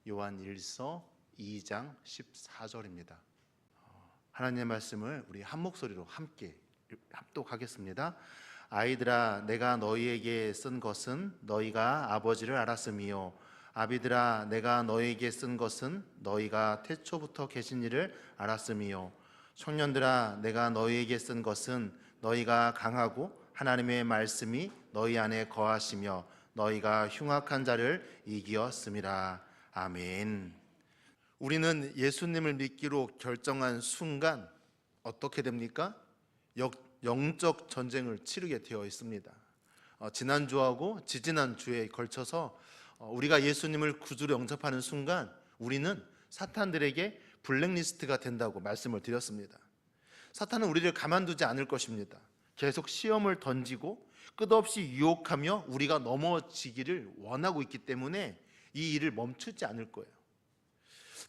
요한일서 2장 14절입니다. 하나님의 말씀을 우리 한 목소리로 함께 합독하겠습니다. 아이들아, 내가 너희에게 쓴 것은 너희가 아버지를 알았음이요, 아비들아, 내가 너희에게 쓴 것은 너희가 태초부터 계신 이를 알았음이요, 청년들아, 내가 너희에게 쓴 것은 너희가 강하고 하나님의 말씀이 너희 안에 거하시며 너희가 흉악한 자를 이기었음이라. 아멘. 우리는 예수님을 믿기로 결정한 순간 어떻게 됩니까? 영적 전쟁을 치르게 되어 있습니다. 지난주하고 지지난주에 걸쳐서 우리가 예수님을 구주로 영접하는 순간 우리는 사탄들에게 블랙리스트가 된다고 말씀을 드렸습니다. 사탄은 우리를 가만두지 않을 것입니다. 계속 시험을 던지고 끝없이 유혹하며 우리가 넘어지기를 원하고 있기 때문에 이 일을 멈추지 않을 거예요.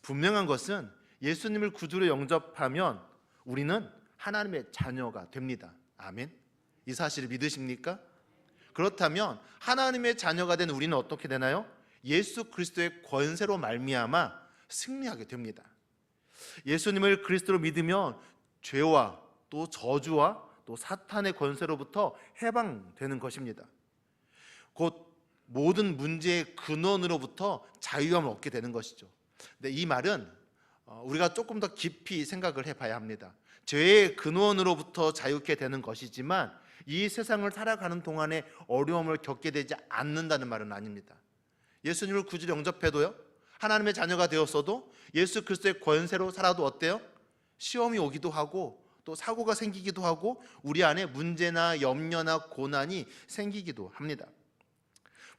분명한 것은 예수님을 구주로 영접하면 우리는 하나님의 자녀가 됩니다. 아멘. 이 사실을 믿으십니까? 그렇다면 하나님의 자녀가 된 우리는 어떻게 되나요? 예수 그리스도의 권세로 말미암아 승리하게 됩니다. 예수님을 그리스도로 믿으면 죄와 또 저주와 또 사탄의 권세로부터 해방되는 것입니다. 곧 모든 문제의 근원으로부터 자유함을 얻게 되는 것이죠. 근데 이 말은 우리가 조금 더 깊이 생각을 해봐야 합니다. 죄의 근원으로부터 자유케 되는 것이지만 이 세상을 살아가는 동안에 어려움을 겪게 되지 않는다는 말은 아닙니다. 예수님을 구주로 영접해도요, 하나님의 자녀가 되었어도 예수 그리스도의 권세로 살아도 어때요? 시험이 오기도 하고 또 사고가 생기기도 하고 우리 안에 문제나 염려나 고난이 생기기도 합니다.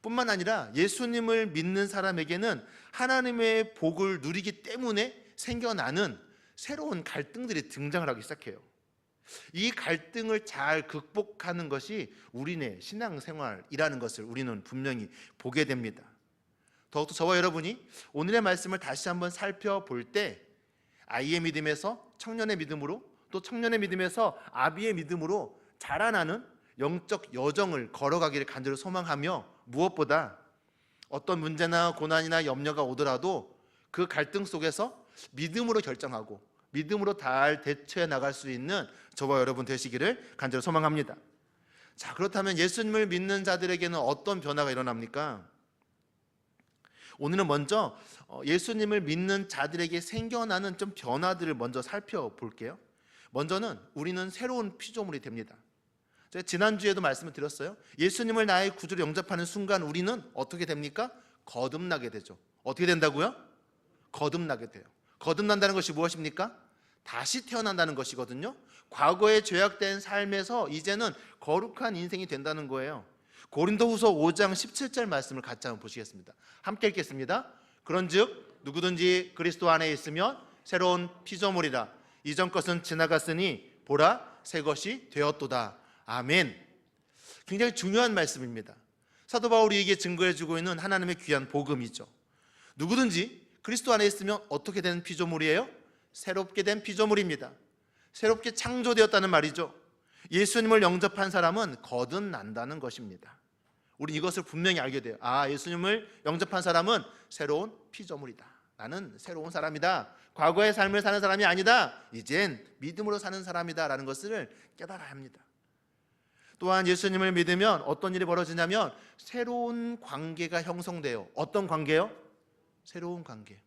뿐만 아니라 예수님을 믿는 사람에게는 하나님의 복을 누리기 때문에 생겨나는 새로운 갈등들이 등장을 하기 시작해요. 이 갈등을 잘 극복하는 것이 우리네 신앙생활이라는 것을 우리는 분명히 보게 됩니다. 더욱더 저와 여러분이 오늘의 말씀을 다시 한번 살펴볼 때 아이의 믿음에서 청년의 믿음으로, 또 청년의 믿음에서 아비의 믿음으로 자라나는 영적 여정을 걸어가기를 간절히 소망하며, 무엇보다 어떤 문제나 고난이나 염려가 오더라도 그 갈등 속에서 믿음으로 결정하고 믿음으로 잘 대처해 나갈 수 있는 저와 여러분 되시기를 간절히 소망합니다. 자, 그렇다면 예수님을 믿는 자들에게는 어떤 변화가 일어납니까? 오늘은 먼저 예수님을 믿는 자들에게 생겨나는 좀 변화들을 먼저 살펴볼게요. 먼저는 우리는 새로운 피조물이 됩니다. 제가 지난주에도 말씀을 드렸어요. 예수님을 나의 구주로 영접하는 순간 우리는 어떻게 됩니까? 거듭나게 되죠. 어떻게 된다고요? 거듭나게 돼요. 거듭난다는 것이 무엇입니까? 다시 태어난다는 것이거든요. 과거에 죄악된 삶에서 이제는 거룩한 인생이 된다는 거예요. 고린도후서 5장 17절 말씀을 같이 한번 보시겠습니다. 함께 읽겠습니다. 그런즉 누구든지 그리스도 안에 있으면 새로운 피조물이라, 이전 것은 지나갔으니 보라 새 것이 되었도다. 아멘. 굉장히 중요한 말씀입니다. 사도 바울이 이게 증거해주고 있는 하나님의 귀한 복음이죠. 누구든지 그리스도 안에 있으면 어떻게 된 피조물이에요? 새롭게 된 피조물입니다. 새롭게 창조되었다는 말이죠. 예수님을 영접한 사람은 거듭난다는 것입니다. 우리 이것을 분명히 알게 돼요. 아, 예수님을 영접한 사람은 새로운 피조물이다. 나는 새로운 사람이다. 과거의 삶을 사는 사람이 아니다. 이젠 믿음으로 사는 사람이다 라는 것을 깨달아야 합니다. 또한 예수님을 믿으면 어떤 일이 벌어지냐면 새로운 관계가 형성돼요. 어떤 관계요? 새로운 관계.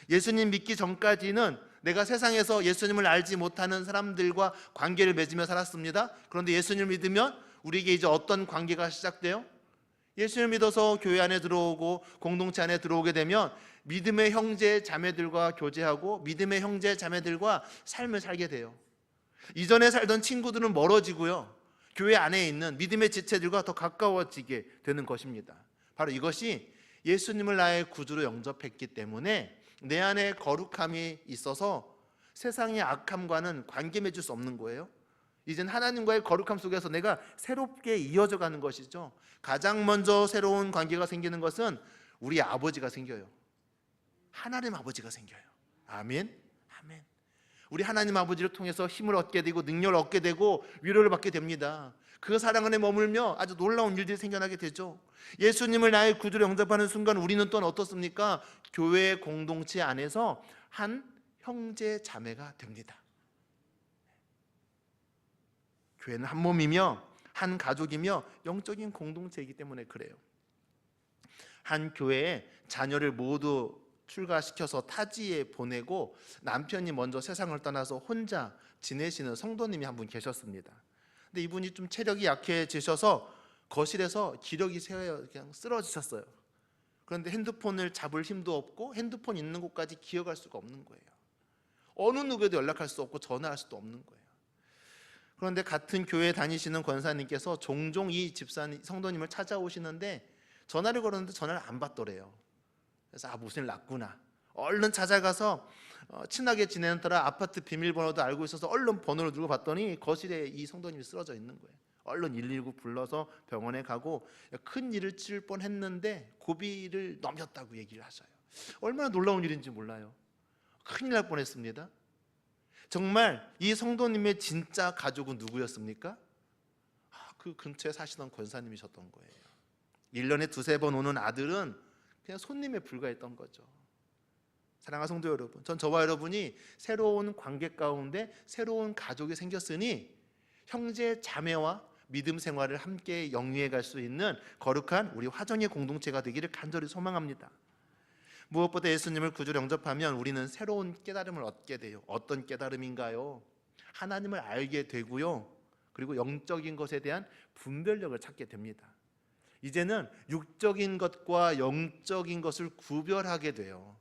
예수님 믿기 전까지는 내가 세상에서 예수님을 알지 못하는 사람들과 관계를 맺으며 살았습니다. 그런데 예수님을 믿으면 우리에게 이제 어떤 관계가 시작돼요? 예수님을 믿어서 교회 안에 들어오고 공동체 안에 들어오게 되면 믿음의 형제 자매들과 교제하고 믿음의 형제 자매들과 삶을 살게 돼요. 이전에 살던 친구들은 멀어지고요, 교회 안에 있는 믿음의 지체들과 더 가까워지게 되는 것입니다. 바로 이것이 예수님을 나의 구주로 영접했기 때문에 내 안에 거룩함이 있어서 세상의 악함과는 관계 맺을 수 없는 거예요. 이젠 하나님과의 거룩함 속에서 내가 새롭게 이어져 가는 것이죠. 가장 먼저 새로운 관계가 생기는 것은 우리 아버지가 생겨요. 하나님 아버지가 생겨요. 아멘. 아멘. 우리 하나님 아버지를 통해서 힘을 얻게 되고 능력을 얻게 되고 위로를 받게 됩니다. 그 사랑 안에 머물며 아주 놀라운 일들이 생겨나게 되죠. 예수님을 나의 구주로 영접하는 순간 우리는 또한 어떻습니까? 교회 공동체 안에서 한 형제 자매가 됩니다. 교회는 한 몸이며 한 가족이며 영적인 공동체이기 때문에 그래요. 한 교회에 자녀를 모두 출가시켜서 타지에 보내고 남편이 먼저 세상을 떠나서 혼자 지내시는 성도님이 한 분 계셨습니다. 근데 이분이 좀 체력이 약해지셔서 거실에서 기력이 새어 그냥 쓰러지셨어요. 그런데 핸드폰을 잡을 힘도 없고 핸드폰 있는 곳까지 기어갈 수가 없는 거예요. 어느 누구에도 연락할 수 없고 전화할 수도 없는 거예요. 그런데 같은 교회 다니시는 권사님께서 종종 이 집사님 성도님을 찾아오시는데 전화를 걸었는데 전화를 안 받더래요. 그래서 무슨 일 났구나. 얼른 찾아가서 친하게 지내는 따라 아파트 비밀번호도 알고 있어서 얼른 번호를 누르고 봤더니 거실에 이 성도님이 쓰러져 있는 거예요. 얼른 119 불러서 병원에 가고 큰 일을 치를 뻔했는데 고비를 넘겼다고 얘기를 하셔요. 얼마나 놀라운 일인지 몰라요. 큰일 날 뻔했습니다. 정말 이 성도님의 진짜 가족은 누구였습니까? 그 근처에 사시던 권사님이셨던 거예요. 1년에 두세 번 오는 아들은 그냥 손님에 불과했던 거죠. 사랑하는 성도 여러분, 전 저와 여러분이 새로운 관계 가운데 새로운 가족이 생겼으니 형제 자매와 믿음 생활을 함께 영위해 갈 수 있는 거룩한 우리 화정의 공동체가 되기를 간절히 소망합니다. 무엇보다 예수님을 구주로 영접하면 우리는 새로운 깨달음을 얻게 돼요. 어떤 깨달음인가요? 하나님을 알게 되고요, 그리고 영적인 것에 대한 분별력을 찾게 됩니다. 이제는 육적인 것과 영적인 것을 구별하게 돼요.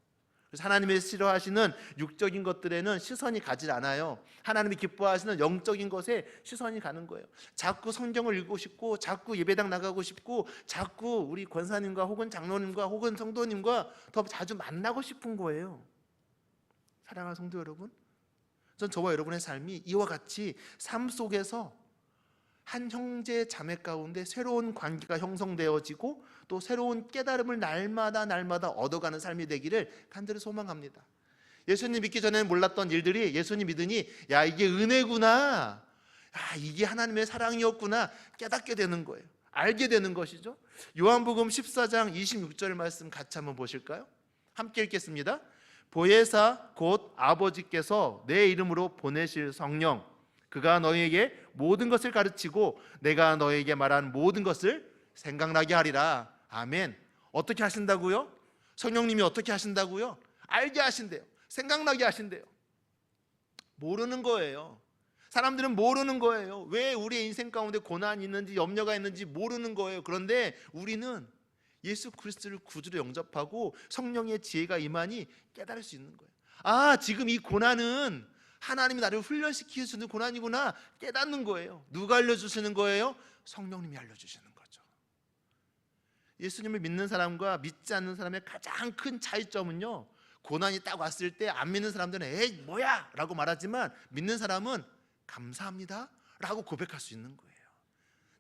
그래서 하나님이 싫어하시는 육적인 것들에는 시선이 가지 않아요. 하나님이 기뻐하시는 영적인 것에 시선이 가는 거예요. 자꾸 성경을 읽고 싶고 자꾸 예배당 나가고 싶고 자꾸 우리 권사님과 혹은 장로님과 혹은 성도님과 더 자주 만나고 싶은 거예요. 사랑하는 성도 여러분, 전 저와 여러분의 삶이 이와 같이 삶 속에서 한 형제 자매 가운데 새로운 관계가 형성되어지고 또 새로운 깨달음을 날마다 얻어가는 삶이 되기를 간절히 소망합니다. 예수님 믿기 전에는 몰랐던 일들이 예수님 믿으니 야, 이게 은혜구나, 이게 하나님의 사랑이었구나 깨닫게 되는 거예요. 알게 되는 것이죠. 요한복음 14장 26절 말씀 같이 한번 보실까요? 함께 읽겠습니다. 보혜사 곧 아버지께서 내 이름으로 보내실 성령, 그가 너희에게 모든 것을 가르치고 내가 너희에게 말한 모든 것을 생각나게 하리라. 아멘. 어떻게 하신다고요? 성령님이 어떻게 하신다고요? 알게 하신대요. 생각나게 하신대요. 모르는 거예요. 사람들은 모르는 거예요. 왜 우리의 인생 가운데 고난이 있는지 염려가 있는지 모르는 거예요. 그런데 우리는 예수 그리스도를 구주로 영접하고 성령의 지혜가 임하니 깨달을 수 있는 거예요. 지금 이 고난은 하나님이 나를 훈련시키시는 고난이구나 깨닫는 거예요. 누가 알려주시는 거예요? 성령님이 알려주시는 거죠. 예수님을 믿는 사람과 믿지 않는 사람의 가장 큰 차이점은요, 고난이 딱 왔을 때 안 믿는 사람들은 에이 뭐야 라고 말하지만 믿는 사람은 감사합니다 라고 고백할 수 있는 거예요.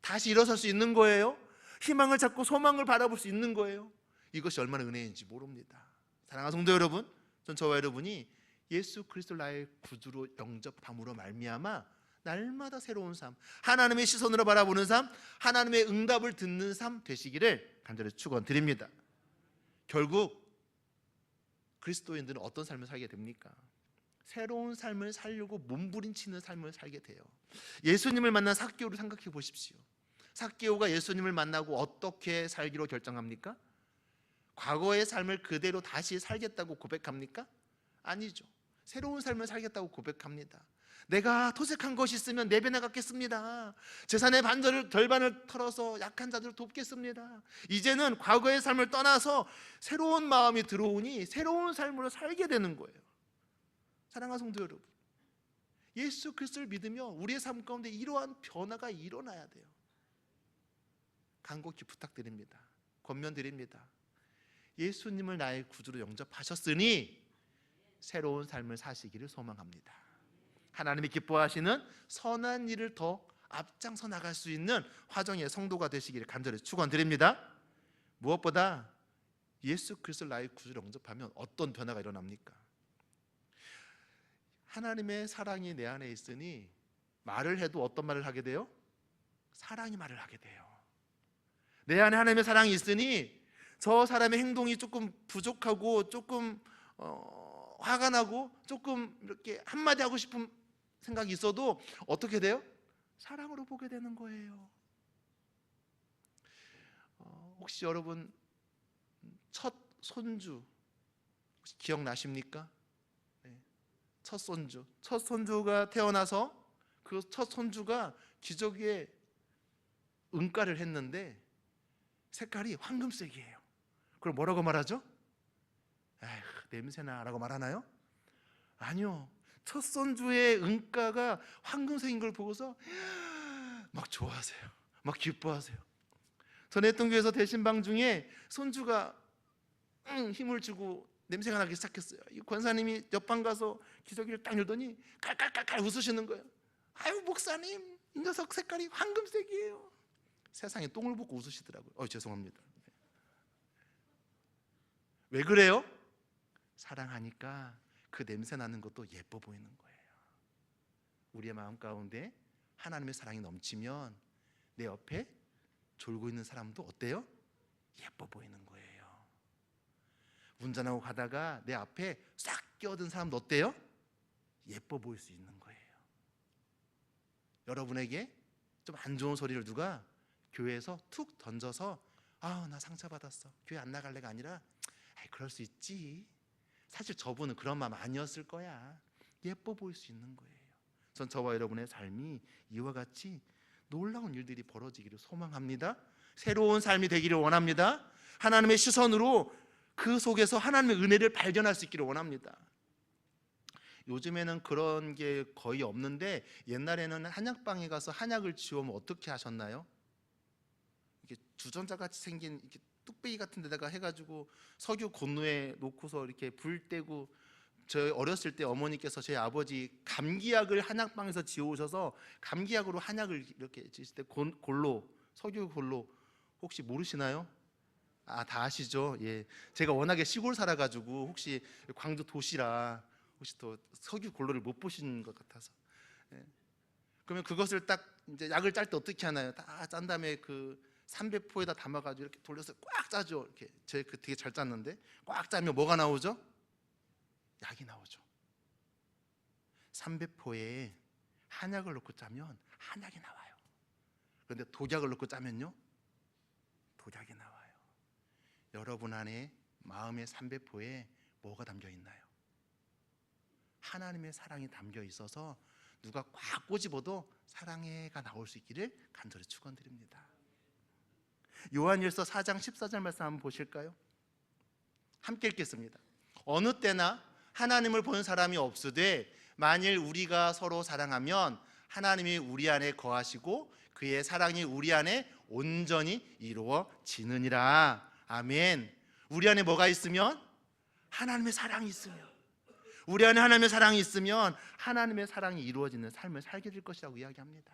다시 일어설 수 있는 거예요. 희망을 찾고 소망을 바라볼 수 있는 거예요. 이것이 얼마나 은혜인지 모릅니다. 사랑하는 성도 여러분, 전 저와 여러분이 예수 그리스도 나의 구주로 영접함으로 말미암아 날마다 새로운 삶, 하나님의 시선으로 바라보는 삶, 하나님의 응답을 듣는 삶 되시기를 간절히 축원드립니다. 결국 그리스도인들은 어떤 삶을 살게 됩니까? 새로운 삶을 살려고 몸부림치는 삶을 살게 돼요. 예수님을 만난 삭개오를 생각해 보십시오. 삭개오가 예수님을 만나고 어떻게 살기로 결정합니까? 과거의 삶을 그대로 다시 살겠다고 고백합니까? 아니죠. 새로운 삶을 살겠다고 고백합니다. 내가 토색한 것이 있으면 네 배나 갚겠습니다. 재산의 절반을 털어서 약한 자들을 돕겠습니다. 이제는 과거의 삶을 떠나서 새로운 마음이 들어오니 새로운 삶으로 살게 되는 거예요. 사랑하는 성도 여러분, 예수 그리스도를 믿으며 우리의 삶 가운데 이러한 변화가 일어나야 돼요. 간곡히 부탁드립니다. 권면드립니다. 예수님을 나의 구주로 영접하셨으니 새로운 삶을 사시기를 소망합니다. 하나님이 기뻐하시는 선한 일을 더 앞장서 나갈 수 있는 화정의 성도가 되시기를 간절히 축원드립니다. 무엇보다 예수 그리스도를 나의 구주로 영접하면 어떤 변화가 일어납니까? 하나님의 사랑이 내 안에 있으니 말을 해도 어떤 말을 하게 돼요? 사랑이 말을 하게 돼요. 내 안에 하나님의 사랑이 있으니 저 사람의 행동이 조금 부족하고 조금 화가 나고 조금 이렇게 한마디 하고 싶은 생각이 있어도 어떻게 돼요? 사랑으로 보게 되는 거예요. 혹시 여러분 첫 손주 혹시 기억나십니까? 네. 첫 손주가 태어나서 그 첫 손주가 기저귀에 응가를 했는데 색깔이 황금색이에요. 그걸 뭐라고 말하죠? 에휴, 냄새나 라고 말하나요? 아니요. 첫 손주의 응가가 황금색인 걸 보고서 막 좋아하세요. 막 기뻐하세요. 전했던 교회에서 대신방 중에 손주가 힘을 주고 냄새가 나기 시작했어요. 이 권사님이 옆방 가서 기저귀를 딱 열더니 깔깔깔깔 웃으시는 거예요. 아유 목사님, 이 녀석 색깔이 황금색이에요. 세상에 똥을 붓고 웃으시더라고요. 죄송합니다. 왜 그래요? 사랑하니까 그 냄새 나는 것도 예뻐 보이는 거예요. 우리의 마음 가운데 하나님의 사랑이 넘치면 내 옆에 졸고 있는 사람도 어때요? 예뻐 보이는 거예요. 운전하고 가다가 내 앞에 싹 끼어든 사람도 어때요? 예뻐 보일 수 있는 거예요. 여러분에게 좀 안 좋은 소리를 누가 교회에서 툭 던져서 나 상처받았어, 교회 안 나갈래가 아니라 그럴 수 있지, 사실 저분은 그런 마음 아니었을 거야, 예뻐 보일 수 있는 거예요. 전 저와 여러분의 삶이 이와 같이 놀라운 일들이 벌어지기를 소망합니다. 새로운 삶이 되기를 원합니다. 하나님의 시선으로 그 속에서 하나님의 은혜를 발견할 수 있기를 원합니다. 요즘에는 그런 게 거의 없는데 옛날에는 한약방에 가서 한약을 지우면 어떻게 하셨나요? 이렇게 주전자 같이 생긴 이렇게 뚝배기 같은 데다가 해가지고 석유 곤로에 놓고서 이렇게 불 떼고, 저희 어렸을 때 어머니께서 제 아버지 감기약을 한약방에서 지어오셔서 감기약으로 한약을 이렇게 지실 때 골로, 석유 골로, 혹시 모르시나요? 다 아시죠? 예, 제가 워낙에 시골 살아가지고 혹시 광주 도시라 혹시 또 석유 골로를 못 보신 것 같아서. 예. 그러면 그것을 딱 이제 약을 짤 때 어떻게 하나요? 다 짠 다음에 그 삼배포에다 담아가지고 이렇게 돌려서 꽉 짜죠. 이렇게 제 그 되게 잘 짰는데 꽉 짜면 뭐가 나오죠? 약이 나오죠. 삼배포에 한약을 넣고 짜면 한약이 나와요. 그런데 독약을 넣고 짜면요, 독약이 나와요. 여러분 안에 마음의 삼배포에 뭐가 담겨 있나요? 하나님의 사랑이 담겨 있어서 누가 꽉 꼬집어도 사랑해가 나올 수 있기를 간절히 축원드립니다. 요한일서 4장 14절 말씀 한번 보실까요? 함께 읽겠습니다. 어느 때나 하나님을 본 사람이 없으되 만일 우리가 서로 사랑하면 하나님이 우리 안에 거하시고 그의 사랑이 우리 안에 온전히 이루어지느니라. 아멘. 우리 안에 뭐가 있으면? 하나님의 사랑이 있으면, 우리 안에 하나님의 사랑이 있으면 하나님의 사랑이 이루어지는 삶을 살게 될 것이라고 이야기합니다.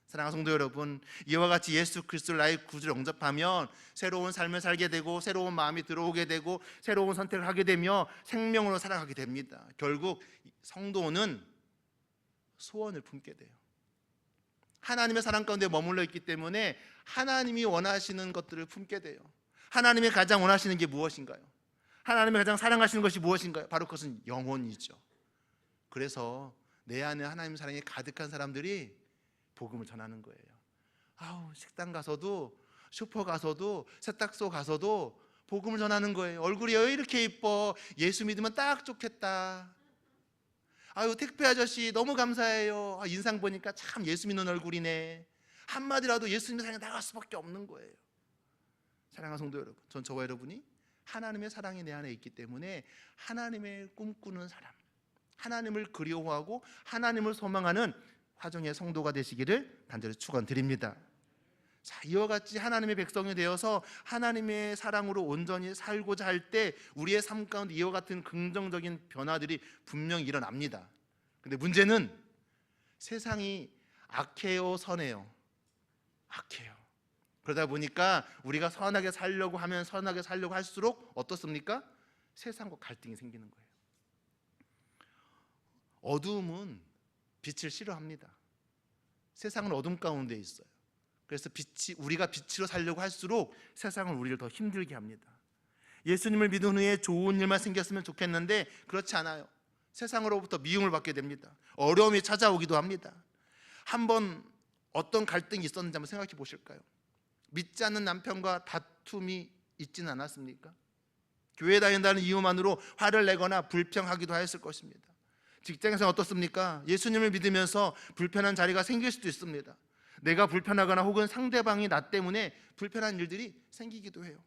사랑하는 성도 여러분, 이와 같이 예수 그리스도를 나의 구주로 영접하면 새로운 삶을 살게 되고 새로운 마음이 들어오게 되고 새로운 선택을 하게 되며 생명으로 살아가게 됩니다. 결국 성도는 소원을 품게 돼요. 하나님의 사랑 가운데 머물러 있기 때문에 하나님이 원하시는 것들을 품게 돼요. 하나님이 가장 원하시는 게 무엇인가요? 하나님이 가장 사랑하시는 것이 무엇인가요? 바로 그것은 영혼이죠. 그래서 내 안에 하나님 사랑이 가득한 사람들이 복음을 전하는 거예요. 식당 가서도, 슈퍼 가서도, 세탁소 가서도 복음을 전하는 거예요. 얼굴이 왜 이렇게 이뻐? 예수 믿으면 딱 좋겠다. 택배 아저씨 너무 감사해요. 인상 보니까 참 예수 믿는 얼굴이네. 한마디라도 예수님의 사랑이 나갈 수밖에 없는 거예요. 사랑하는 성도 여러분, 전 저와 여러분이 하나님의 사랑이 내 안에 있기 때문에 하나님의 꿈꾸는 사람, 하나님을 그리워하고 하나님을 소망하는 화정의 성도가 되시기를 간절히 축원드립니다. 이와 같이 하나님의 백성이 되어서 하나님의 사랑으로 온전히 살고자 할 때 우리의 삶 가운데 이와 같은 긍정적인 변화들이 분명히 일어납니다. 근데 문제는 세상이 악해요, 선해요? 악해요. 그러다 보니까 우리가 선하게 살려고 하면 선하게 살려고 할수록 어떻습니까? 세상과 갈등이 생기는 거예요. 어두움은 빛을 싫어합니다. 세상은 어둠 가운데 있어요. 그래서 우리가 빛으로 살려고 할수록 세상은 우리를 더 힘들게 합니다. 예수님을 믿은 후에 좋은 일만 생겼으면 좋겠는데 그렇지 않아요. 세상으로부터 미움을 받게 됩니다. 어려움이 찾아오기도 합니다. 한번 어떤 갈등이 있었는지 한번 생각해 보실까요? 믿지 않는 남편과 다툼이 있지는 않았습니까? 교회 다닌다는 이유만으로 화를 내거나 불평하기도 하였을 것입니다. 직장에서는 어떻습니까? 예수님을 믿으면서 불편한 자리가 생길 수도 있습니다. 내가 불편하거나 혹은 상대방이 나 때문에 불편한 일들이 생기기도 해요.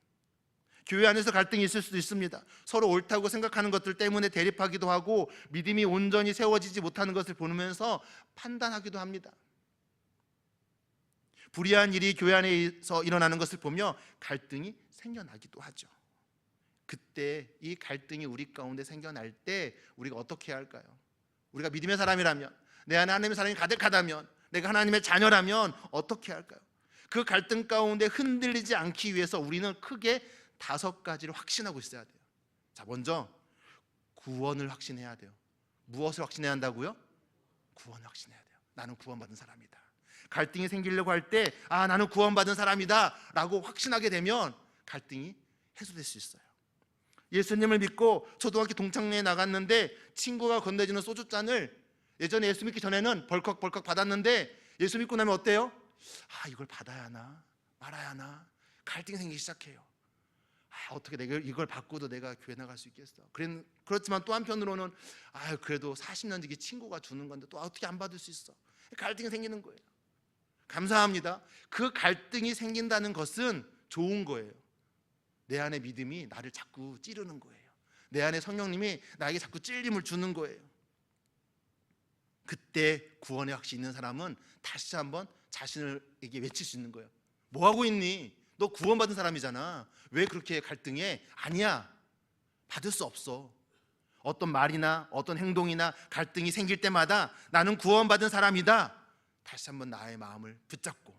교회 안에서 갈등이 있을 수도 있습니다. 서로 옳다고 생각하는 것들 때문에 대립하기도 하고 믿음이 온전히 세워지지 못하는 것을 보면서 판단하기도 합니다. 불의한 일이 교회 안에서 일어나는 것을 보며 갈등이 생겨나기도 하죠. 그때 이 갈등이 우리 가운데 생겨날 때 우리가 어떻게 해야 할까요? 우리가 믿음의 사람이라면, 내 안에 하나님의 사랑이 가득하다면, 내가 하나님의 자녀라면 어떻게 해야 할까요? 그 갈등 가운데 흔들리지 않기 위해서 우리는 크게 5가지를 확신하고 있어야 돼요. 자, 먼저 구원을 확신해야 돼요. 무엇을 확신해야 한다고요? 구원을 확신해야 돼요. 나는 구원받은 사람이다. 갈등이 생기려고 할 때 나는 구원받은 사람이다 라고 확신하게 되면 갈등이 해소될 수 있어요. 예수님을 믿고 초등학교 동창회에 나갔는데 친구가 건네주는 소주잔을 예전에 예수 믿기 전에는 벌컥벌컥 받았는데 예수 믿고 나면 어때요? 이걸 받아야 하나 말아야 하나 갈등이 생기기 시작해요. 어떻게 내가 이걸 받고도 내가 교회 나갈 수 있겠어? 그렇지만 또 한편으로는 그래도 40년 지기 친구가 주는 건데 또 어떻게 안 받을 수 있어? 갈등이 생기는 거예요. 감사합니다. 그 갈등이 생긴다는 것은 좋은 거예요. 내 안에 믿음이 나를 자꾸 찌르는 거예요. 내 안에 성령님이 나에게 자꾸 찔림을 주는 거예요. 그때 구원의 확신이 있는 사람은 다시 한번 자신에게 외칠 수 있는 거예요. 뭐 하고 있니? 너 구원받은 사람이잖아. 왜 그렇게 갈등해? 아니야, 받을 수 없어. 어떤 말이나 어떤 행동이나 갈등이 생길 때마다 나는 구원받은 사람이다. 다시 한번 나의 마음을 붙잡고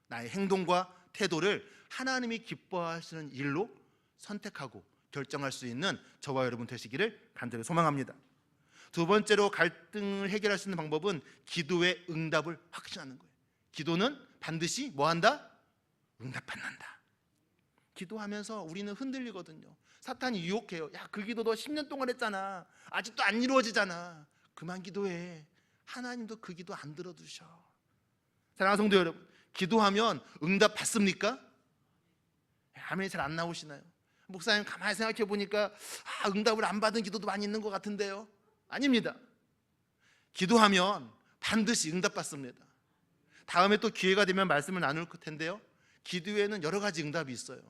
나의 행동과 태도를 하나님이 기뻐하시는 일로 선택하고 결정할 수 있는 저와 여러분 되시기를 간절히 소망합니다. 2번째로 갈등을 해결할 수 있는 방법은 기도의 응답을 확신하는 거예요. 기도는 반드시 뭐 한다? 응답받는다. 기도하면서 우리는 흔들리거든요. 사탄이 유혹해요. 그 기도 너 10년 동안 했잖아. 아직도 안 이루어지잖아. 그만 기도해. 하나님도 그 기도 안 들어주셔. 사랑하는 성도 여러분, 기도하면 응답 받습니까? 아멘이 잘 안 나오시나요? 목사님 가만히 생각해 보니까 응답을 안 받은 기도도 많이 있는 것 같은데요. 아닙니다. 기도하면 반드시 응답받습니다. 다음에 또 기회가 되면 말씀을 나눌 텐데요, 기도에는 여러 가지 응답이 있어요.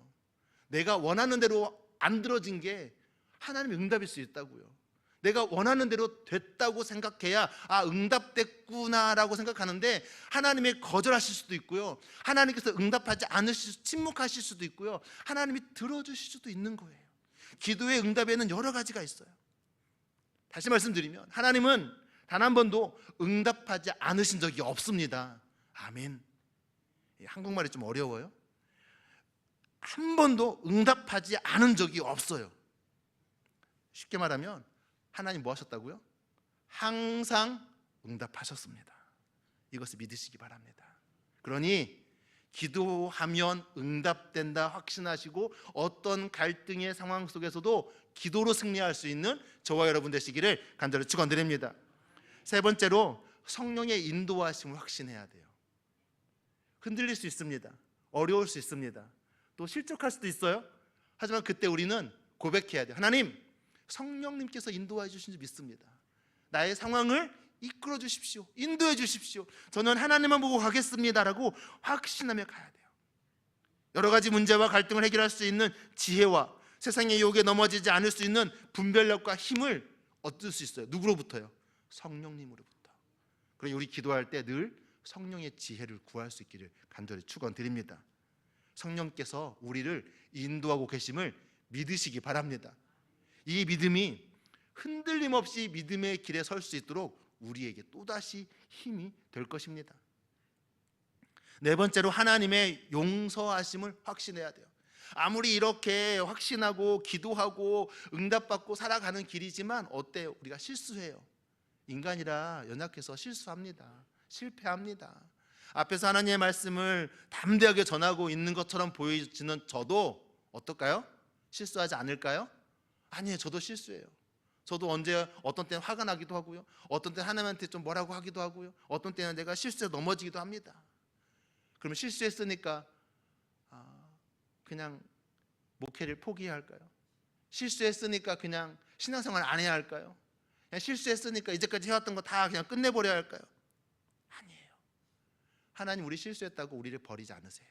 내가 원하는 대로 안 들어진 게 하나님의 응답일 수 있다고요. 내가 원하는 대로 됐다고 생각해야 응답됐구나라고 생각하는데 하나님이 거절하실 수도 있고요, 하나님께서 응답하지 않으실 침묵하실 수도 있고요, 하나님이 들어주실 수도 있는 거예요. 기도의 응답에는 여러 가지가 있어요. 다시 말씀드리면 하나님은 단 한 번도 응답하지 않으신 적이 없습니다. 아멘. 한국말이 좀 어려워요. 한 번도 응답하지 않은 적이 없어요. 쉽게 말하면 하나님 뭐 하셨다고요? 항상 응답하셨습니다. 이것을 믿으시기 바랍니다. 그러니 기도하면 응답된다 확신하시고 어떤 갈등의 상황 속에서도 기도로 승리할 수 있는 저와 여러분 되시기를 간절히 축원드립니다. 3번째로 성령의 인도하심을 확신해야 돼요. 흔들릴 수 있습니다. 어려울 수 있습니다. 또 실족할 수도 있어요. 하지만 그때 우리는 고백해야 돼요. 하나님, 성령님께서 인도해 주신 줄 믿습니다. 나의 상황을 이끌어 주십시오. 인도해 주십시오. 저는 하나님만 보고 가겠습니다라고 확신하며 가야 돼요. 여러 가지 문제와 갈등을 해결할 수 있는 지혜와 세상의 유혹에 넘어지지 않을 수 있는 분별력과 힘을 얻을 수 있어요. 누구로부터요? 성령님으로부터. 그러니 우리 기도할 때 늘 성령의 지혜를 구할 수 있기를 간절히 축원드립니다. 성령께서 우리를 인도하고 계심을 믿으시기 바랍니다. 이 믿음이 흔들림 없이 믿음의 길에 설 수 있도록 우리에게 또다시 힘이 될 것입니다. 4번째로 하나님의 용서하심을 확신해야 돼요. 아무리 이렇게 확신하고 기도하고 응답받고 살아가는 길이지만 어때요? 우리가 실수해요. 인간이라 연약해서 실수합니다. 실패합니다. 앞에서 하나님의 말씀을 담대하게 전하고 있는 것처럼 보여지는 저도 어떨까요? 실수하지 않을까요? 아니에요. 저도 실수해요. 저도 언제 어떤 때는 화가 나기도 하고요, 어떤 때는 하나님한테 좀 뭐라고 하기도 하고요, 어떤 때는 내가 실수해 넘어지기도 합니다. 그러면 실수했으니까 그냥 목회를 포기해야 할까요? 실수했으니까 그냥 신앙생활 안 해야 할까요? 그냥 실수했으니까 이제까지 해왔던 거 다 그냥 끝내버려야 할까요? 아니에요. 하나님 우리 실수했다고 우리를 버리지 않으세요.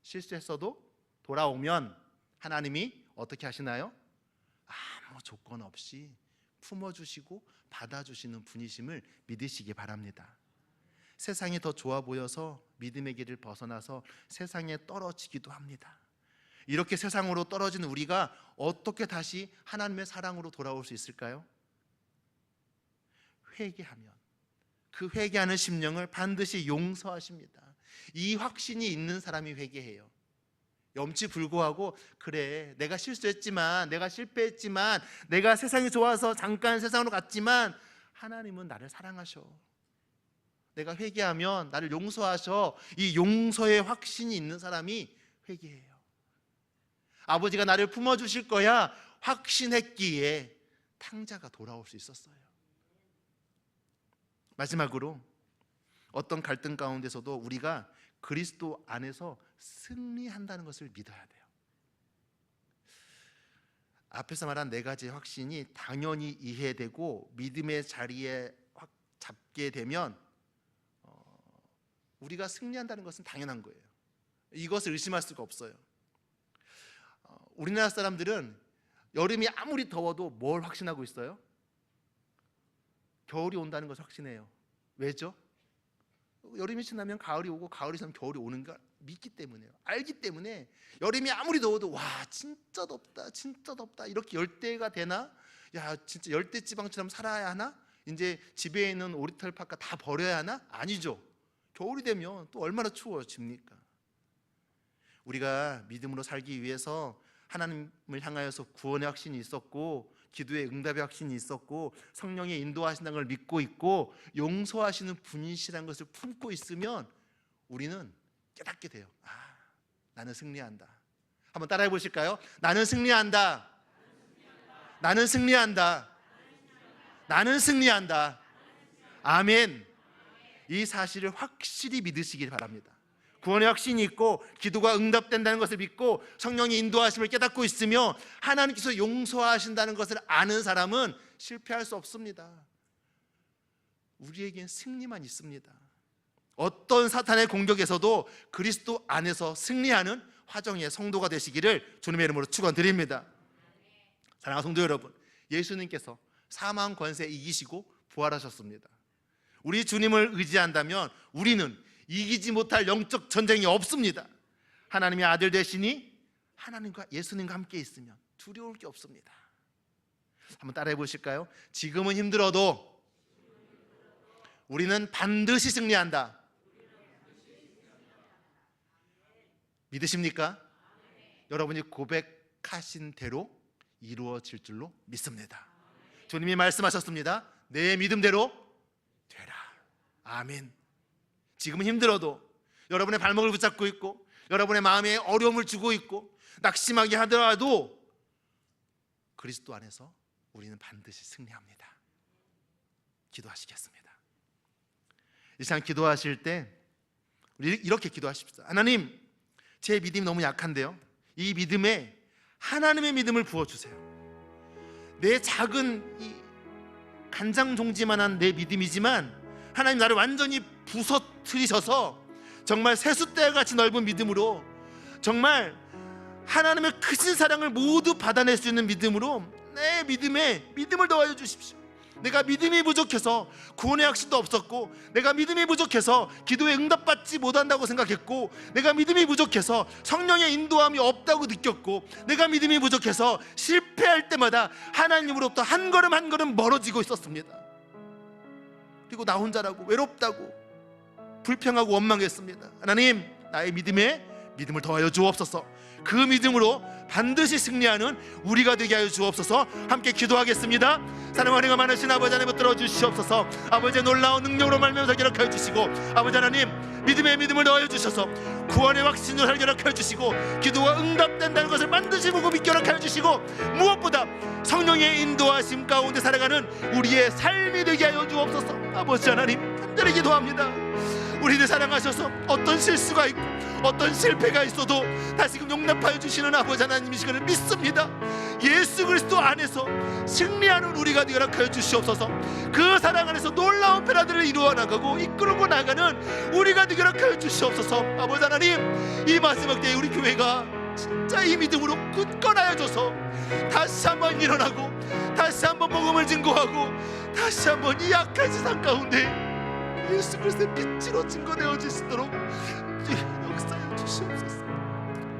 실수했어도 돌아오면 하나님이 어떻게 하시나요? 아무 조건 없이 품어주시고 받아주시는 분이심을 믿으시기 바랍니다. 세상이 더 좋아 보여서 믿음의 길을 벗어나서 세상에 떨어지기도 합니다. 이렇게 세상으로 떨어진 우리가 어떻게 다시 하나님의 사랑으로 돌아올 수 있을까요? 회개하면 그 회개하는 심령을 반드시 용서하십니다. 이 확신이 있는 사람이 회개해요. 염치불고하고 그래 내가 실수했지만, 내가 실패했지만, 내가 세상이 좋아서 잠깐 세상으로 갔지만 하나님은 나를 사랑하셔, 내가 회개하면 나를 용서하셔, 이 용서의 확신이 있는 사람이 회개해요. 아버지가 나를 품어주실 거야 확신했기에 탕자가 돌아올 수 있었어요. 마지막으로 어떤 갈등 가운데서도 우리가 그리스도 안에서 승리한다는 것을 믿어야 돼요. 앞에서 말한 네 가지 확신이 당연히 이해되고 믿음의 자리에 확 잡게 되면 우리가 승리한다는 것은 당연한 거예요. 이것을 의심할 수가 없어요. 우리나라 사람들은 여름이 아무리 더워도 뭘 확신하고 있어요? 겨울이 온다는 것을 확신해요. 왜죠? 여름이 지나면 가을이 오고 가을이 지나면 겨울이 오는 걸 믿기 때문에요. 알기 때문에 여름이 아무리 더워도 와 진짜 덥다, 진짜 덥다, 이렇게 열대가 되나? 야 진짜 열대지방처럼 살아야 하나? 이제 집에 있는 오리털 파카 다 버려야 하나? 아니죠. 겨울이 되면 또 얼마나 추워집니까? 우리가 믿음으로 살기 위해서 하나님을 향하여서 구원의 확신이 있었고 기도의 응답의 확신이 있었고 성령의 인도하신다는 걸 믿고 있고 용서하시는 분이시라는 것을 품고 있으면 우리는 깨닫게 돼요. 나는 승리한다. 한번 따라해 보실까요? 나는 승리한다. 나는 승리한다. 나는 승리한다. 아멘. 이 사실을 확실히 믿으시길 바랍니다. 구원의 확신이 있고 기도가 응답된다는 것을 믿고 성령의 인도하심을 깨닫고 있으며 하나님께서 용서하신다는 것을 아는 사람은 실패할 수 없습니다. 우리에겐 승리만 있습니다. 어떤 사탄의 공격에서도 그리스도 안에서 승리하는 화정의 성도가 되시기를 주님의 이름으로 축원드립니다. 사랑하는 성도 여러분, 예수님께서 사망 권세 이기시고 부활하셨습니다. 우리 주님을 의지한다면 우리는 이기지 못할 영적 전쟁이 없습니다. 하나님의 아들 되시니 하나님과 예수님과 함께 있으면 두려울 게 없습니다. 한번 따라해 보실까요? 지금은 힘들어도 우리는 반드시 승리한다. 믿으십니까? 여러분이 고백하신 대로 이루어질 줄로 믿습니다. 주님이 말씀하셨습니다. 내 믿음대로 되라. 아멘. 지금은 힘들어도 여러분의 발목을 붙잡고 있고 여러분의 마음에 어려움을 주고 있고 낙심하게 하더라도 그리스도 안에서 우리는 반드시 승리합니다. 기도하시겠습니다. 이 시간 기도하실 때 우리 이렇게 기도하십시오. 하나님, 제 믿음이 너무 약한데요, 이 믿음에 하나님의 믿음을 부어주세요. 내 작은 이 간장종지만한 내 믿음이지만 하나님 나를 완전히 부서뜨리셔서 정말 세숫대같이 넓은 믿음으로 정말 하나님의 크신 사랑을 모두 받아낼 수 있는 믿음으로 내 믿음에 믿음을 더하여 주십시오. 내가 믿음이 부족해서 구원의 확신도 없었고, 내가 믿음이 부족해서 기도에 응답받지 못한다고 생각했고, 내가 믿음이 부족해서 성령의 인도함이 없다고 느꼈고, 내가 믿음이 부족해서 실패할 때마다 하나님으로부터 한 걸음 한 걸음 멀어지고 있었습니다. 그리고 나 혼자라고 외롭다고 불평하고 원망했습니다. 하나님, 나의 믿음에 믿음을 더하여 주옵소서. 그 믿음으로 반드시 승리하는 우리가 되게 하여 주옵소서. 함께 기도하겠습니다. 사랑과 은혜가 많으신 아버지 하나님 붙들어 주시옵소서. 아버지의 놀라운 능력으로 말미암아 기록하여 주시고, 아버지 하나님 믿음의 믿음을 더하여 주셔서 구원의 확신을 활결하여 주시고, 기도가 응답된다는 것을 반드시 보고 믿게 하여 주시고, 무엇보다 성령의 인도하심 가운데 살아가는 우리의 삶이 되게 하여 주옵소서. 아버지 하나님 간절히 기도합니다. 우리를 사랑하셔서 어떤 실수가 있고 어떤 실패가 있어도 다시금 용납하여 주시는 아버지 하나님 이 시간을 믿습니다. 예수 그리스도 안에서 승리하는 우리가 되게 하여 주시옵소서. 그 사랑 안에서 놀라운 변화들을 이루어 나가고 이끌고 나가는 우리가 되게 하여 주시옵소서. 아버지 하나님 이 마지막 때에 우리 교회가 진짜 이 믿음으로 굳건하여져서 다시 한번 일어나고 다시 한번 복음을 증거하고 다시 한번 이 악한 세상 가운데 예수 그리스도의 빛으로 증거되어 주시도록 역사해 주시옵소서.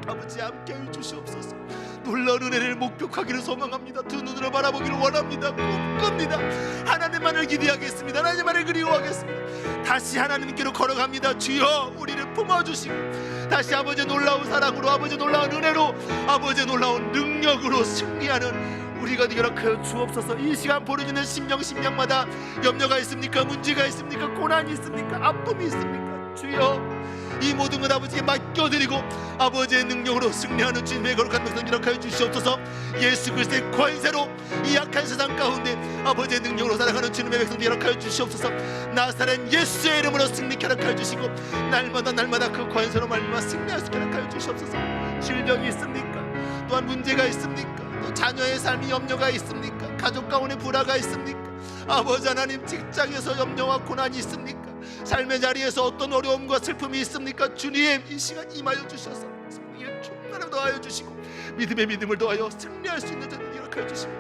아버지 함께해 주시옵소서. 놀라운 은혜를 목격하기를 소망합니다. 두 눈으로 바라보기를 원합니다. 꿈꿉니다. 하나님만을 기대하겠습니다. 하나님만을 그리워하겠습니다. 다시 하나님께로 걸어갑니다. 주여 우리를 품어주시고 다시 아버지의 놀라운 사랑으로, 아버지의 놀라운 은혜로, 아버지의 놀라운 능력으로 승리하는 우리가 되게 하여 주옵소서. 이 시간 보내주는 심령마다 염려가 있습니까? 문제가 있습니까? 고난이 있습니까? 아픔이 있습니까? 주여 이 모든 것 아버지께 맡겨드리고 아버지의 능력으로 승리하는 주님의 거룩한 백성 기록하여 주시옵소서. 예수 그리스도의 권세로 이 약한 세상 가운데 아버지의 능력으로 살아가는 주님의 백성 기록하여 주시옵소서. 나사렛 예수의 이름으로 승리케 하여 주시고 날마다 그 권세로 말미암아 승리할 수 있게 하여 주시옵소서. 질병이 있습니까? 또한 문제가 있습니까? 또 자녀의 삶이 염려가 있습니까? 가족 가운데 불화가 있습니까? 아버지 하나님 직장에서 염려와 고난이 있습니까? 삶의 자리에서 어떤 어려움과 슬픔이 있습니까? 주님 이 시간 임하여 주셔서 성령의 충만을 더하여 주시고 믿음의 믿음을 더하여 승리할 수 있는 자들 이렇게 해주시고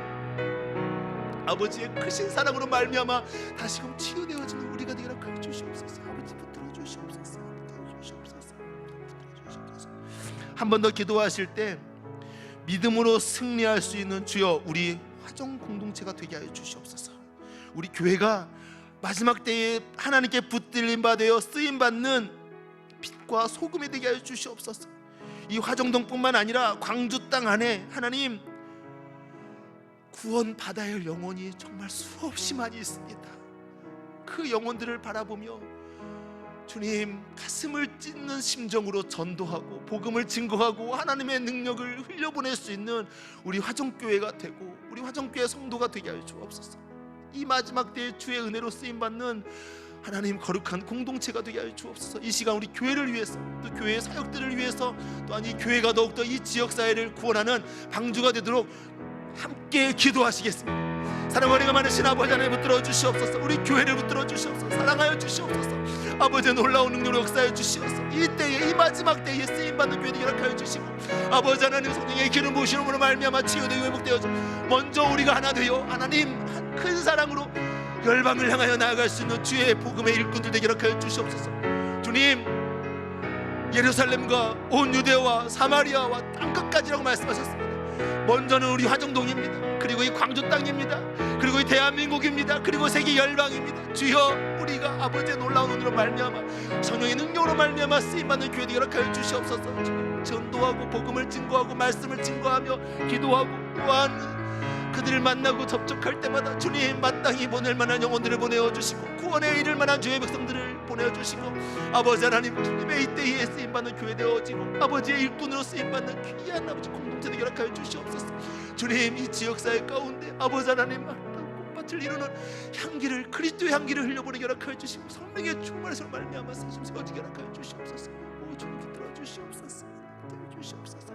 아버지의 크신 사랑으로 말미암아 다시금 치유되어지는 우리가 되게 하여 주시옵소서. 아버지 붙들어 주시옵소서. 한 번 더 기도하실 때 믿음으로 승리할 수 있는 주여 우리 화정 공동체가 되게 하여 주시옵소서. 우리 교회가 마지막 때에 하나님께 붙들림 받아 쓰임받는 빛과 소금이 되게 하여 주시옵소서. 이 화정동뿐만 아니라 광주 땅 안에 하나님 구원 받아야 할 영혼이 정말 수없이 많이 있습니다. 그 영혼들을 바라보며 주님 가슴을 찢는 심정으로 전도하고 복음을 증거하고 하나님의 능력을 흘려보낼 수 있는 우리 화정교회가 되고 우리 화정교회 성도가 되게 하여 주옵소서. 이 마지막 때에 주의 은혜로 쓰임받는 하나님 거룩한 공동체가 되게 하여 주옵소서. 이 시간 우리 교회를 위해서 또 교회의 사역들을 위해서 또한 이 교회가 더욱더 이 지역사회를 구원하는 방주가 되도록 함께 기도하시겠습니다. 사랑과 은혜가 많으신 아버지 하나님 붙들어 주시옵소서. 우리 교회를 붙들어 주시옵소서. 사랑하여 주시옵소서. 아버지의 놀라운 능력으로 역사해 주시옵소서. 이 때에 이 마지막 때에 쓰임받는 교회를 허락하여 주시고 아버지 하나님 성령의 기름 부으심으로 말미암아 치유되고 회복되어져 먼저 우리가 하나 되어 하나님 한 큰 사랑으로 열방을 향하여 나아갈 수 있는 주의 복음의 일꾼들 되게 허락하여 주시옵소서. 주님 예루살렘과 온 유대와 사마리아와 땅끝까지라고 말씀하셨습니다. 먼저는 우리 화정동입니다. 그리고 이 광주 땅입니다. 그리고 이 대한민국입니다. 그리고 세계 열방입니다. 주여 우리가 아버지의 놀라운 은혜로 말미암아 성령의 능력으로 말미암아 쓰임받는 교회 되게 허락하여 주시옵소서. 전도하고 복음을 증거하고 말씀을 증거하며 기도하고 또한 그들을 만나고 접촉할 때마다 주님 마땅히 보낼 만한 영혼들을 보내어 주시고 구원에 이를 만한 주의 백성들을 보내어 주시고 아버지 하나님 주님의 이때에 쓰임받는 교회 되어지고 아버지의 일꾼으로 쓰임받는 귀한 아버지 공동체 되게 허락하여 주시옵소서. 주님 이 지역사회 가운데 아버지 하나님 꽃밭을 이루는 향기를 그리스도의 향기를 흘려보내게 허락하여 주시고 성령의 충만에서 말미암아 사심 세워지게 허락하여 주시옵소서. 오 주님 붙들어 주시옵소서. 붙들어 주시옵소서.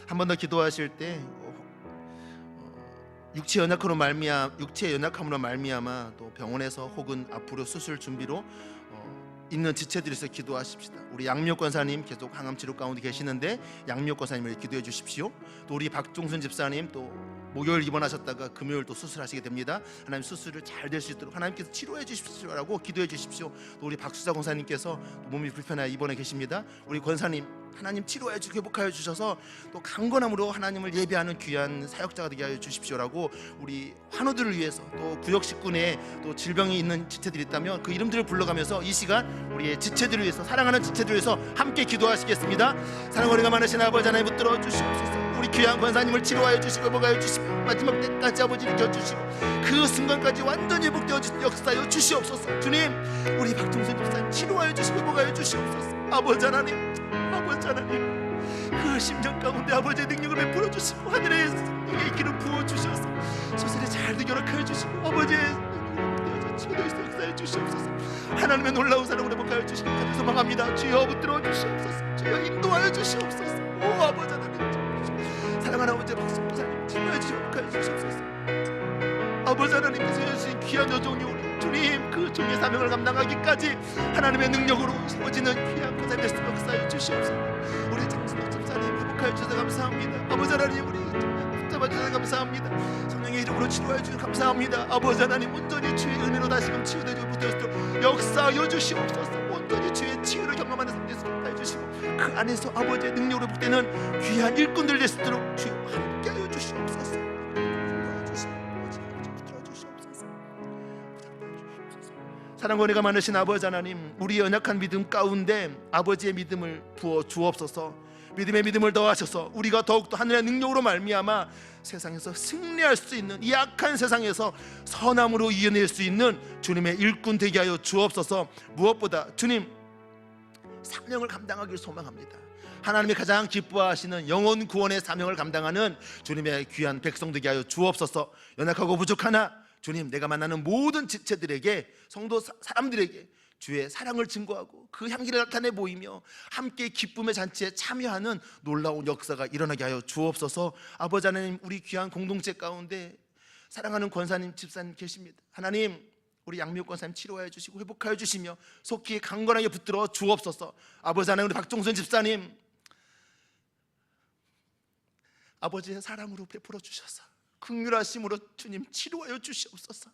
한 번 더 기도하실 때 육체 연약함으로 말미암아 또 병원에서 혹은 앞으로 수술 준비로 있는 지체들에서 기도하십시다. 우리 양미옥 권사님 계속 항암 치료 가운데 계시는데 양미옥 권사님을 기도해 주십시오. 또 우리 박종순 집사님 또 목요일 입원하셨다가 금요일 또 수술하시게 됩니다. 하나님 수술을 잘 될 수 있도록 하나님께서 치료해 주십시오라고 기도해 주십시오. 또 우리 박수자 권사님께서 몸이 불편해 입원해 계십니다. 우리 권사님 하나님 치료해 주시고 회복하여 주셔서 또 강건함으로 하나님을 예배하는 귀한 사역자가 되게 하여 주십시오라고 우리 환우들을 위해서 또 구역 식구 내에 또 질병이 있는 지체들이 있다면 그 이름들을 불러가면서 이 시간 우리의 지체들을 위해서 사랑하는 지체들을 위해서 함께 기도하시겠습니다. 사랑과 은혜가 많으신 아버지 하나님 붙들어 주시옵소서. 우리 귀한 권사님을 치료하여 주시고 회복하여 주시고 마지막 때까지 아버지 지켜주시고 그 순간까지 완전히 회복되어 역사하여 주시옵소서. 주님 우리 박종선 집사님 치료하여 주시고 회복하여 주시옵소서. 아버지 하나님 그 심정 가운데 아버지의 능력을 베풀어 주시고 하늘의 성령의 기름 부어 주셔서 소설이 잘 되게 허락하여 주시고 아버지의 능력을 치료되어 역사해 주시옵소서. 하나님의 놀라운 사랑을 회복하여 주시고 하늘 소망합니다. 주여 붙들어 주시옵소서. 주여 인도하여 주시옵소서. 오 아버지 하나님 사랑하는 아버지 박성도사님 치료해 주시고 회복하여 주시옵소서. 아버지 하나님께서 주신 귀한 여종이 오니 주님 그 종의 사명을 감당하기까지 하나님의 능력으로 세워지는 귀한 그 삶의 역사하여 주시옵소서. 우리 장순옥 집사님 회복하여 주셔서 감사합니다. 아버지 하나님 우리 붙잡아 주셔서 감사합니다. 성령의 이름으로 치료하여 주셔서 감사합니다. 아버지 하나님 온전히 주의 은혜로 다시금 치유되지 못하였도록 역사하여 주시옵소서. 온전히 주의 치유를 경험하는 삶 되도록 하여 주시고 그 안에서 아버지의 능력으로 복되는 귀한 일꾼들 될 수 있도록 주여 함께하여 주시옵소서. 사랑과 은혜가 많으신 아버지 하나님 우리 연약한 믿음 가운데 아버지의 믿음을 부어 주옵소서. 믿음의 믿음을 더하셔서 우리가 더욱더 하늘의 능력으로 말미암아 세상에서 승리할 수 있는 이 악한 세상에서 선함으로 이겨낼 수 있는 주님의 일꾼 되게 하여 주옵소서. 무엇보다 주님 사명을 감당하기를 소망합니다. 하나님이 가장 기뻐하시는 영혼 구원의 사명을 감당하는 주님의 귀한 백성 되게 하여 주옵소서. 연약하고 부족하나 주님 내가 만나는 모든 지체들에게 성도 사람들에게 주의 사랑을 증거하고 그 향기를 나타내 보이며 함께 기쁨의 잔치에 참여하는 놀라운 역사가 일어나게 하여 주옵소서. 아버지 하나님 우리 귀한 공동체 가운데 사랑하는 권사님 집사님 계십니다. 하나님 우리 양미옥 권사님 치료하여 주시고 회복하여 주시며 속히 강건하게 붙들어 주옵소서. 아버지 하나님 우리 박종선 집사님 아버지의 사랑으로 베풀어 주셔서 긍휼하심으로 주님 치료하여 주시옵소서.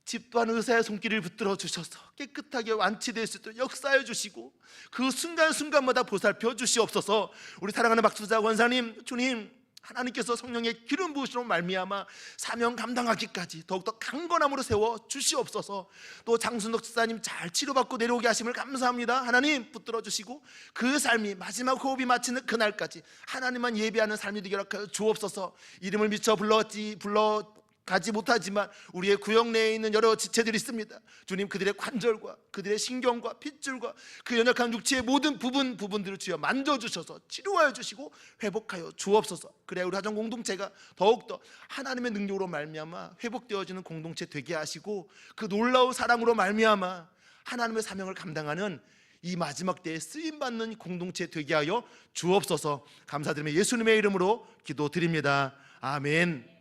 집도한 의사의 손길을 붙들어 주셔서 깨끗하게 완치될 수 있도록 역사해 주시고 그 순간순간마다 보살펴 주시옵소서. 우리 사랑하는 박수자 권사님 주님 하나님께서 성령의 기름 부으시로 말미암아 사명 감당하기까지 더욱더 강건함으로 세워 주시옵소서. 또 장순덕 집사님 잘 치료받고 내려오게 하심을 감사합니다. 하나님 붙들어 주시고 그 삶이 마지막 호흡이 마치는 그날까지 하나님만 예배하는 삶이 되게 하여 주옵소서. 이름을 미처 가지 못하지만 우리의 구역 내에 있는 여러 지체들이 있습니다. 주님 그들의 관절과 그들의 신경과 핏줄과 그 연약한 육체의 모든 부분들을 주여 만져주셔서 치료하여 주시고 회복하여 주옵소서. 그래야 우리 화정 공동체가 더욱더 하나님의 능력으로 말미암아 회복되어지는 공동체 되게 하시고 그 놀라운 사랑으로 말미암아 하나님의 사명을 감당하는 이 마지막 때에 쓰임받는 공동체 되게 하여 주옵소서. 감사드리며 예수님의 이름으로 기도드립니다. 아멘.